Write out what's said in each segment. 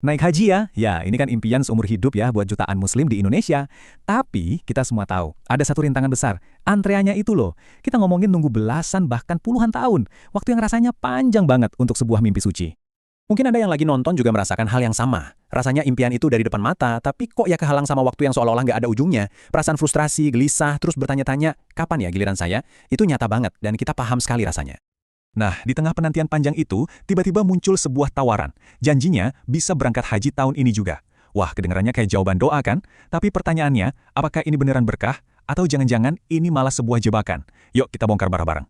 Naik haji ya? Ya, ini kan impian seumur hidup ya buat jutaan muslim di Indonesia. Tapi, kita semua tahu, ada satu rintangan besar. Antreannya itu loh. Kita ngomongin nunggu belasan bahkan puluhan tahun. Waktu yang rasanya panjang banget untuk sebuah mimpi suci. Mungkin ada yang lagi nonton juga merasakan hal yang sama. Rasanya impian itu dari depan mata, tapi kok ya kehalang sama waktu yang seolah-olah nggak ada ujungnya. Perasaan frustrasi, gelisah, terus bertanya-tanya, kapan ya giliran saya? Itu nyata banget, dan kita paham sekali rasanya. Nah, di tengah penantian panjang itu, tiba-tiba muncul sebuah tawaran. Janjinya bisa berangkat haji tahun ini juga. Wah, kedengarannya kayak jawaban doa kan? Tapi pertanyaannya, apakah ini beneran berkah? Atau jangan-jangan ini malah sebuah jebakan? Yuk, kita bongkar bareng-bareng.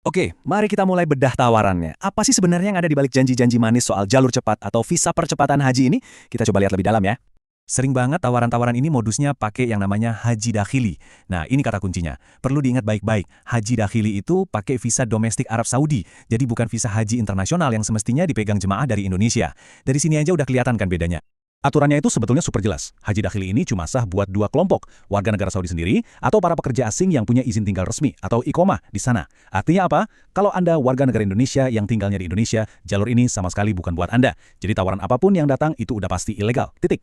Oke, mari kita mulai bedah tawarannya. Apa sih sebenarnya yang ada di balik janji-janji manis soal jalur cepat atau visa percepatan haji ini? Kita coba lihat lebih dalam ya. Sering banget tawaran-tawaran ini modusnya pakai yang namanya haji dakhili. Nah, ini kata kuncinya. Perlu diingat baik-baik, haji dakhili itu pakai visa domestik Arab Saudi. Jadi bukan visa haji internasional yang semestinya dipegang jemaah dari Indonesia. Dari sini aja udah kelihatan kan bedanya. Aturannya itu sebetulnya super jelas. Haji dakhili ini cuma sah buat dua kelompok, warga negara Saudi sendiri atau para pekerja asing yang punya izin tinggal resmi atau iqomah di sana. Artinya apa? Kalau Anda warga negara Indonesia yang tinggalnya di Indonesia, jalur ini sama sekali bukan buat Anda. Jadi tawaran apapun yang datang itu udah pasti ilegal. Titik.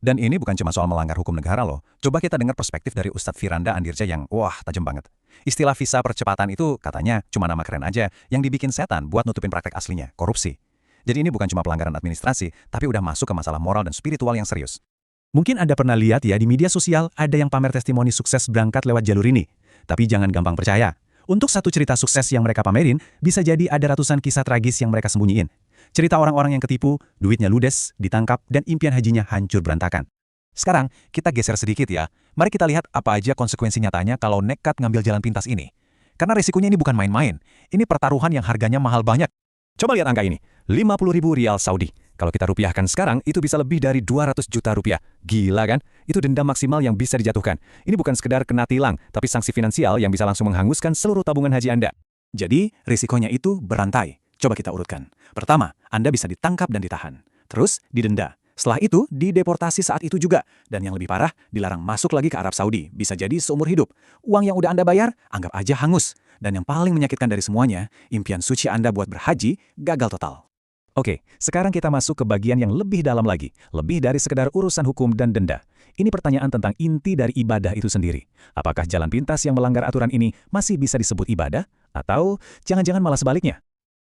Dan ini bukan cuma soal melanggar hukum negara loh. Coba kita dengar perspektif dari Ustadz Firanda Andirja yang wah tajam banget. Istilah visa percepatan itu katanya cuma nama keren aja yang dibikin setan buat nutupin praktek aslinya, korupsi. Jadi ini bukan cuma pelanggaran administrasi, tapi udah masuk ke masalah moral dan spiritual yang serius. Mungkin Anda pernah lihat ya di media sosial ada yang pamer testimoni sukses berangkat lewat jalur ini. Tapi jangan gampang percaya. Untuk satu cerita sukses yang mereka pamerin, bisa jadi ada ratusan kisah tragis yang mereka sembunyiin. Cerita orang-orang yang ketipu, duitnya ludes, ditangkap, dan impian hajinya hancur berantakan. Sekarang, kita geser sedikit ya. Mari kita lihat apa aja konsekuensi nyatanya kalau nekat ngambil jalan pintas ini. Karena risikonya ini bukan main-main. Ini pertaruhan yang harganya mahal banyak. Coba lihat angka ini, 50.000 rial Saudi. Kalau kita rupiahkan sekarang, itu bisa lebih dari 200 juta rupiah. Gila kan? Itu denda maksimal yang bisa dijatuhkan. Ini bukan sekedar kena tilang, tapi sanksi finansial yang bisa langsung menghanguskan seluruh tabungan haji Anda. Jadi, risikonya itu berantai. Coba kita urutkan. Pertama, Anda bisa ditangkap dan ditahan. Terus, didenda. Setelah itu, dideportasi saat itu juga. Dan yang lebih parah, dilarang masuk lagi ke Arab Saudi. Bisa jadi seumur hidup. Uang yang udah Anda bayar, anggap aja hangus. Dan yang paling menyakitkan dari semuanya, impian suci Anda buat berhaji gagal total. Oke, sekarang kita masuk ke bagian yang lebih dalam lagi. Lebih dari sekedar urusan hukum dan denda. Ini pertanyaan tentang inti dari ibadah itu sendiri. Apakah jalan pintas yang melanggar aturan ini masih bisa disebut ibadah? Atau jangan-jangan malah sebaliknya?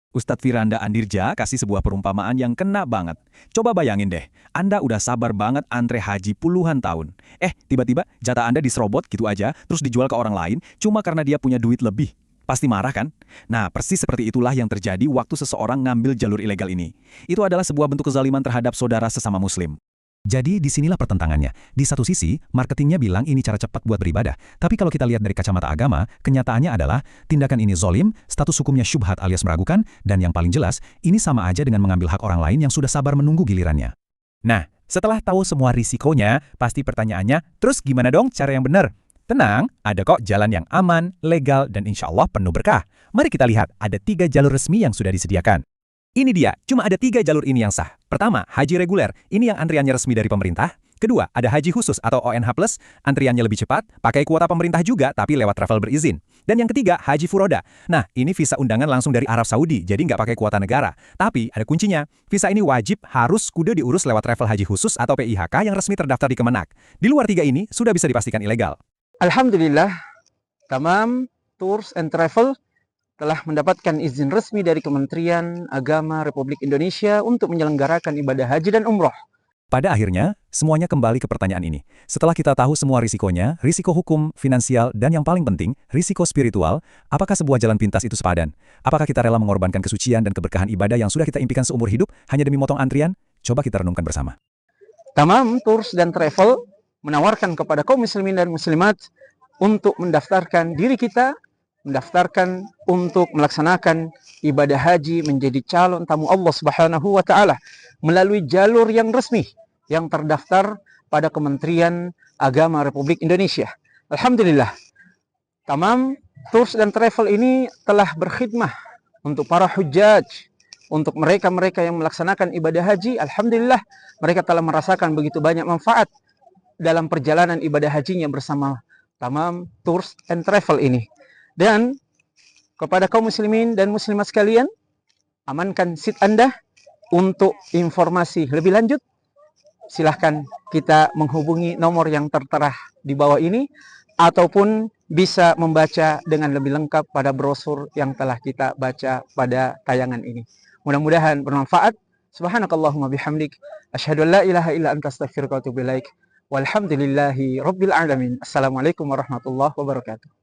Ustadz Firanda Andirja kasih sebuah perumpamaan yang kena banget. Coba bayangin deh, Anda udah sabar banget antre haji puluhan tahun. Tiba-tiba jatah Anda diserobot gitu aja, terus dijual ke orang lain, cuma karena dia punya duit lebih. Pasti marah kan? Nah, persis seperti itulah yang terjadi waktu seseorang ngambil jalur ilegal ini. Itu adalah sebuah bentuk kezaliman terhadap saudara sesama muslim. Jadi disinilah pertentangannya. Di satu sisi, marketingnya bilang ini cara cepat buat beribadah. Tapi kalau kita lihat dari kacamata agama, kenyataannya adalah tindakan ini zolim, status hukumnya syubhat alias meragukan, dan yang paling jelas, ini sama aja dengan mengambil hak orang lain yang sudah sabar menunggu gilirannya. Nah, setelah tahu semua risikonya, pasti pertanyaannya, terus gimana dong cara yang benar? Tenang, ada kok jalan yang aman, legal, dan insya Allah penuh berkah. Mari kita lihat, ada 3 jalur resmi yang sudah disediakan. Ini dia, cuma ada 3 jalur ini yang sah. Pertama, haji reguler, ini yang antriannya resmi dari pemerintah. Kedua, ada haji khusus atau ONH+, antriannya lebih cepat, pakai kuota pemerintah juga tapi lewat travel berizin. Dan yang ketiga, haji furoda. Nah, ini visa undangan langsung dari Arab Saudi, jadi nggak pakai kuota negara. Tapi ada kuncinya, visa ini wajib harus kudu diurus lewat travel haji khusus atau PIHK yang resmi terdaftar di Kemenak. Di luar 3 ini, sudah bisa dipastikan ilegal. Alhamdulillah, Tamam Tours and Travel telah mendapatkan izin resmi dari Kementerian Agama Republik Indonesia untuk menyelenggarakan ibadah haji dan umroh. Pada akhirnya, semuanya kembali ke pertanyaan ini. Setelah kita tahu semua risikonya, risiko hukum, finansial, dan yang paling penting, risiko spiritual, apakah sebuah jalan pintas itu sepadan? Apakah kita rela mengorbankan kesucian dan keberkahan ibadah yang sudah kita impikan seumur hidup hanya demi motong antrian? Coba kita renungkan bersama. Tamam Tours dan Travel menawarkan kepada kaum muslimin dan muslimat untuk mendaftarkan diri kita, mendaftarkan untuk melaksanakan ibadah haji menjadi calon tamu Allah Subhanahu wa taala melalui jalur yang resmi yang terdaftar pada Kementerian Agama Republik Indonesia. Alhamdulillah. Tamam Tours dan Travel ini telah berkhidmah untuk para hujjaj, untuk mereka-mereka yang melaksanakan ibadah haji. Alhamdulillah, mereka telah merasakan begitu banyak manfaat dalam perjalanan ibadah hajinya bersama Tamam Tours and Travel ini. Dan kepada kaum muslimin dan muslimat sekalian, amankan seat Anda untuk informasi lebih lanjut. silahkan kita menghubungi nomor yang tertera di bawah ini, ataupun bisa membaca dengan lebih lengkap pada brosur yang telah kita baca pada tayangan ini. Mudah-mudahan bermanfaat. Subhanakallahumma bihamdik, asyhadu an la ilaha illa anta astaghfiruka wa atubu ilaik. Walhamdulillahi rabbil alamin. Assalamualaikum warahmatullahi wabarakatuh.